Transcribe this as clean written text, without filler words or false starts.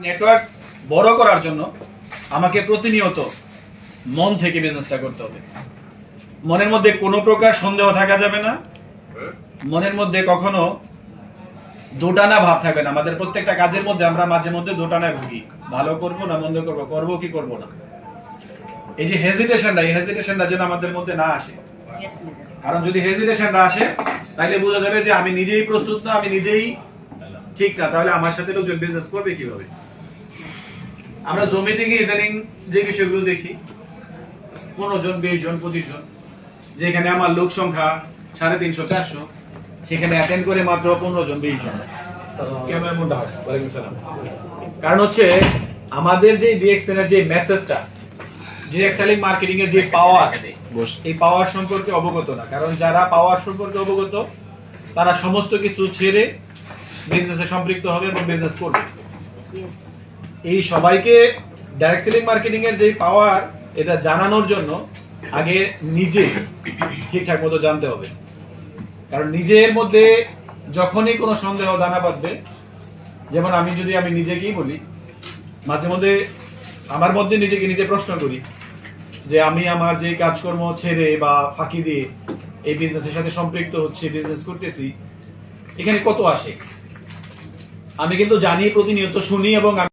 Network বড় করার জন্য আমাকে প্রতিনিয়ত মন থেকে বিজনেসটা করতে হবে। মনের মধ্যে কোনো প্রকার সন্দেহ থাকা যাবে না, মনের মধ্যে কখনো দোটানা ভাব থাকবে না। আমাদের প্রত্যেকটা কাজের মধ্যে আমরা মাঝে মধ্যে দোটানায় ভুগি, ভালো করব না মন্দ করব, করব কি করব না। এই যে হেজিটেশনটা, এই হেজিটেশনটা যেন আমাদের মধ্যে না আসে। কারণ যদি হেজিটেশনটা আসে তাহলে বোঝা যাবে যে আমি নিজেই প্রস্তুত না, আমি নিজেই ঠিক না, তাহলে আমার সাথে লোকজন বিজনেস করবে কিভাবে। আমরা জমি থেকে ইদানিং যে বিষয়গুলো দেখি, 15 জন 20 জন 25 জন, যেখানে আমার লোক সংখ্যা 350 400, সেখানে অ্যাটেন্ড করে মাত্র 15 জন 20 জন। কেন এমনটা হয়? ওয়ালাইকুম সালাম। কারণ হচ্ছে আমাদের যে ডিএক্সএন এর যে মেসেজটা, ডিরেক্ট সেলিং মার্কেটিং এর যে পাওয়ার, এই পাওয়ার সম্পর্কে অবগত না। কারণ যারা পাওয়ার সম্পর্কে অবগত তারা সমস্ত কিছু ছেড়ে বিজনেসে সম্পৃক্ত হবে এবং বিজনেস করবে। এই সবাইকে ডাইরেক্ট সেলিং মার্কেটিং এর যে পাওয়ার, এটা জানানোর জন্য আগে নিজে ঠিকঠাক মতো জানতে হবে। কারণ নিজের মধ্যে যখনই কোনো সন্দেহ দানা বাঁধবে, যেমন আমি নিজেকেই বলি, মাঝে মধ্যে আমার মধ্যে নিজেকে নিজে প্রশ্ন করি যে আমি আমার যে কাজকর্ম ছেড়ে বা ফাঁকি দিয়ে এই বিজনেসের সাথে সম্পৃক্ত হচ্ছে, বিজনেস করতেছি, এখানে কত আসে। আমি কিন্তু জানি, প্রতিনিয়ত শুনি এবং